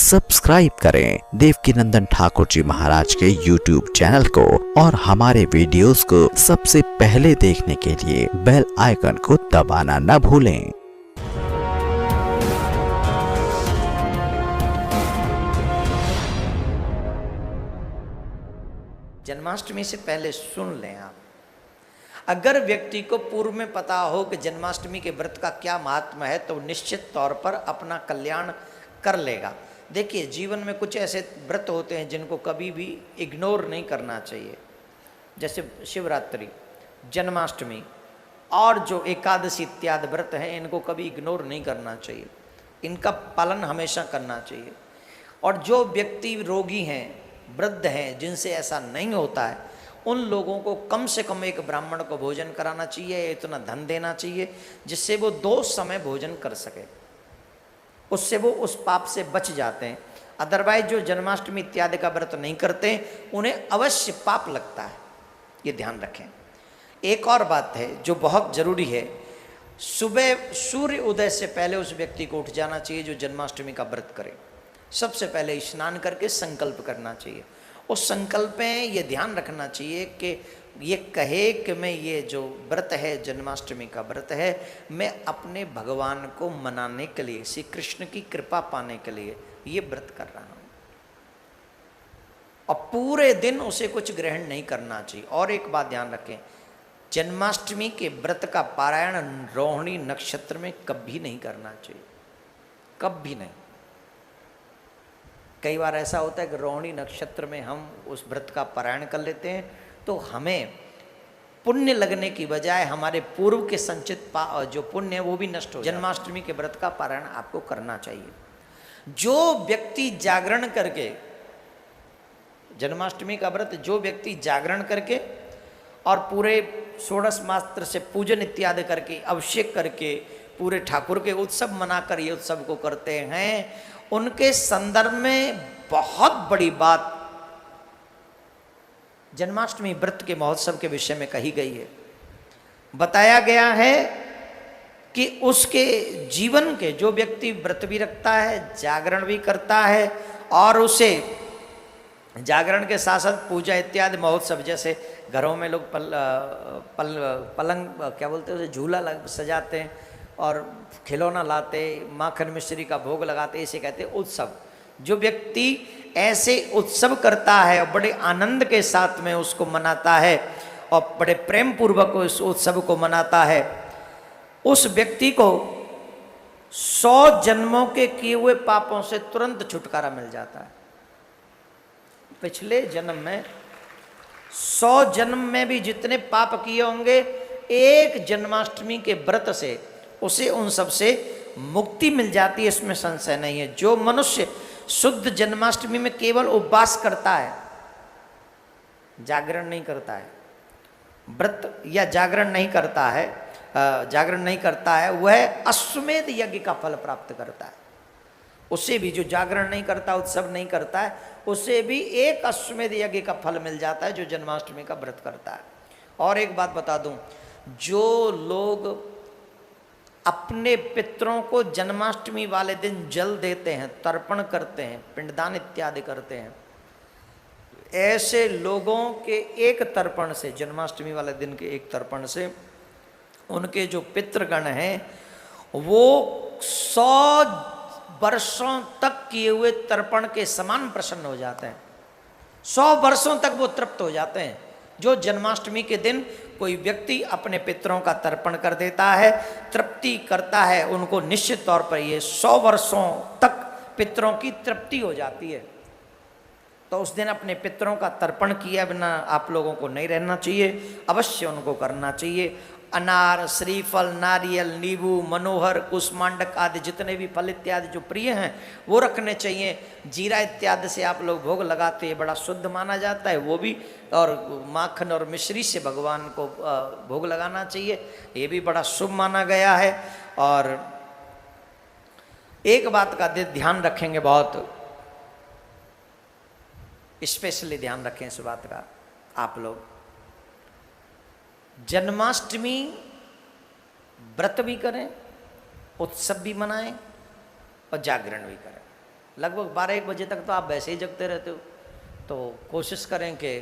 Subscribe करें देवकीनंदन ठाकुर जी महाराज के YouTube channel को और हमारे वीडियोस को सबसे पहले देखने के लिए बेल आइकन को दबाना न भूलें। जन्माष्टमी से पहले सुन लें आप, अगर व्यक्ति को पूर्व में पता हो कि जन्माष्टमी के व्रत का क्या महात्मा है तो निश्चित तौर पर अपना कल्याण कर लेगा। देखिए, जीवन में कुछ ऐसे व्रत होते हैं जिनको कभी भी इग्नोर नहीं करना चाहिए, जैसे शिवरात्रि, जन्माष्टमी और जो एकादशी इत्यादि व्रत हैं, इनको कभी इग्नोर नहीं करना चाहिए, इनका पालन हमेशा करना चाहिए। और जो व्यक्ति रोगी हैं, वृद्ध हैं, जिनसे ऐसा नहीं होता है, उन लोगों को कम से कम एक ब्राह्मण को भोजन कराना चाहिए, इतना धन देना चाहिए जिससे वो 2 समय भोजन कर सके, उससे वो उस पाप से बच जाते हैं। अदरवाइज जो जन्माष्टमी इत्यादि का व्रत नहीं करते उन्हें अवश्य पाप लगता है, ये ध्यान रखें। एक और बात है जो बहुत जरूरी है, सुबह सूर्य उदय से पहले उस व्यक्ति को उठ जाना चाहिए जो जन्माष्टमी का व्रत करे। सबसे पहले स्नान करके संकल्प करना चाहिए। उस संकल्प में ये ध्यान रखना चाहिए कि ये कहे कि मैं ये जो व्रत है, जन्माष्टमी का व्रत है, मैं अपने भगवान को मनाने के लिए, श्री कृष्ण की कृपा पाने के लिए ये व्रत कर रहा हूँ। और पूरे दिन उसे कुछ ग्रहण नहीं करना चाहिए। और एक बात ध्यान रखें, जन्माष्टमी के व्रत का पारायण रोहिणी नक्षत्र में कभी नहीं करना चाहिए, कभी नहीं। कई बार ऐसा होता है कि रोहिणी नक्षत्र में हम उस व्रत का पारायण कर लेते हैं तो हमें पुण्य लगने की बजाय हमारे पूर्व के संचित जो पुण्य है वो भी नष्ट हो जाए। जन्माष्टमी के व्रत का पारायण आपको करना चाहिए। जो व्यक्ति जागरण करके, जन्माष्टमी का व्रत जो व्यक्ति जागरण करके और पूरे 16 मात्र से पूजन इत्यादि करके, अभिषेक करके, पूरे ठाकुर के उत्सव मनाकर ये उत्सव को करते हैं, उनके संदर्भ में बहुत बड़ी बात जन्माष्टमी व्रत के महोत्सव के विषय में कही गई है। बताया गया है कि उसके जीवन के जो व्यक्ति व्रत भी रखता है, जागरण भी करता है और उसे जागरण के साथ साथ पूजा इत्यादि महोत्सव, जैसे घरों में लोग पलंग क्या बोलते हैं उसे, झूला सजाते हैं और खिलौना लाते, माखन मिश्री का भोग लगाते, इसे कहते हैं उत्सव। जो व्यक्ति ऐसे उत्सव करता है और बड़े आनंद के साथ में उसको मनाता है और बड़े प्रेम पूर्वक उस उत्सव को मनाता है, उस व्यक्ति को 100 जन्मों के किए हुए पापों से तुरंत छुटकारा मिल जाता है। पिछले जन्म में 100 जन्म में भी जितने पाप किए होंगे, एक जन्माष्टमी के व्रत से उसे उन सब से मुक्ति मिल जाती है, इसमें संशय नहीं है। जो मनुष्य शुद्ध जन्माष्टमी में केवल उपवास करता है, जागरण नहीं करता है, व्रत या जागरण नहीं करता है, वह अश्वमेध यज्ञ का फल प्राप्त करता है। उसे भी, जो जागरण नहीं करता, उत्सव नहीं करता है, उसे भी एक अश्वमेध यज्ञ का फल मिल जाता है जो जन्माष्टमी का व्रत करता है। और एक बात बता दूं, जो लोग अपने पितरों को जन्माष्टमी वाले दिन जल देते हैं, तर्पण करते हैं, पिंडदान इत्यादि करते हैं, ऐसे लोगों के एक तर्पण से, जन्माष्टमी वाले दिन के एक तर्पण से, उनके जो पितृगण हैं वो 100 वर्षों तक किए हुए तर्पण के समान प्रसन्न हो जाते हैं। 100 वर्षों तक वो तृप्त हो जाते हैं। जो जन्माष्टमी के दिन कोई व्यक्ति अपने पितरों का तर्पण कर देता है, तृप्ति करता है, उनको निश्चित तौर पर ये 100 वर्षों तक पितरों की तृप्ति हो जाती है। तो उस दिन अपने पितरों का तर्पण किया बिना आप लोगों को नहीं रहना चाहिए, अवश्य उनको करना चाहिए। अनार, श्रीफल, नारियल, नींबू, मनोहर, कुष्मांडक आदि जितने भी फल इत्यादि जो प्रिय हैं वो रखने चाहिए। जीरा इत्यादि से आप लोग भोग लगाते हैं, बड़ा शुद्ध माना जाता है वो भी। और माखन और मिश्री से भगवान को भोग लगाना चाहिए, ये भी बड़ा शुभ माना गया है। और एक बात का ध्यान रखेंगे, बहुत स्पेशली ध्यान रखें इस बात का आप लोग, जन्माष्टमी व्रत भी करें, उत्सव भी मनाएं और जागरण भी करें। लगभग 12-1 बजे तक तो आप वैसे ही जगते रहते हो, तो कोशिश करें कि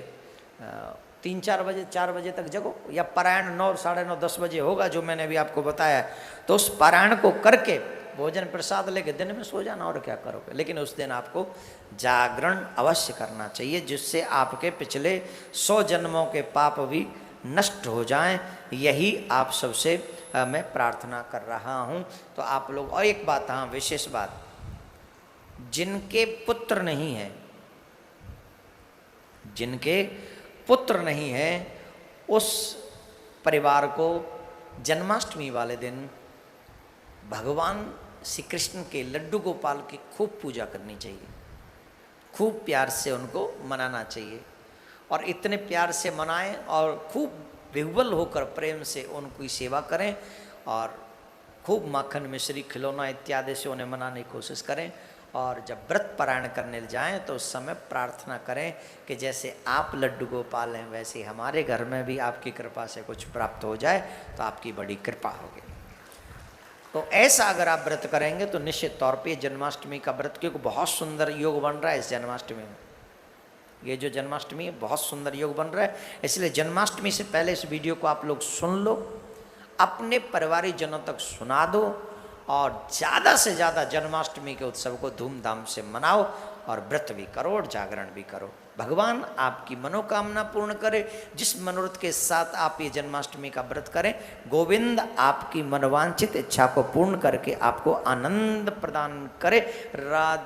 3-4 बजे 4 बजे तक जगो, या पारायण 9, साढ़े 9, 10 बजे होगा जो मैंने अभी आपको बताया, तो उस पारायण को करके भोजन प्रसाद लेके दिन में सो जाना, और क्या करोगे। लेकिन उस दिन आपको जागरण अवश्य करना चाहिए, जिससे आपके पिछले 100 जन्मों के पाप भी नष्ट हो जाएं। यही आप सबसे मैं प्रार्थना कर रहा हूं। तो आप लोग, और एक बात, हाँ विशेष बात, जिनके पुत्र नहीं है, जिनके पुत्र नहीं है, उस परिवार को जन्माष्टमी वाले दिन भगवान श्री कृष्ण के लड्डू गोपाल की खूब पूजा करनी चाहिए, खूब प्यार से उनको मनाना चाहिए, और इतने प्यार से मनाएं और खूब विह्वल होकर प्रेम से उनकी सेवा करें, और खूब माखन मिश्री खिलौना इत्यादि से उन्हें मनाने की कोशिश करें। और जब व्रत पारायण करने जाएं तो उस समय प्रार्थना करें कि जैसे आप लड्डू गोपाल हैं, वैसे हमारे घर में भी आपकी कृपा से कुछ प्राप्त हो जाए, तो आपकी बड़ी कृपा होगी। तो ऐसा अगर आप व्रत करेंगे तो निश्चित तौर पे जन्माष्टमी का व्रत, क्योंकि बहुत सुंदर योग बन रहा है इस जन्माष्टमी में, ये जो जन्माष्टमी है बहुत सुंदर योग बन रहा है। इसलिए जन्माष्टमी से पहले इस वीडियो को आप लोग सुन लो, अपने परिवारिक जनों तक सुना दो, और ज़्यादा से ज़्यादा जन्माष्टमी के उत्सव को धूमधाम से मनाओ, और व्रत भी करो और जागरण भी करो। भगवान आपकी मनोकामना पूर्ण करे। जिस मनोरथ के साथ आप ये जन्माष्टमी का व्रत करें, गोविंद आपकी मनोवांछित इच्छा को पूर्ण करके आपको आनंद प्रदान करे। राधे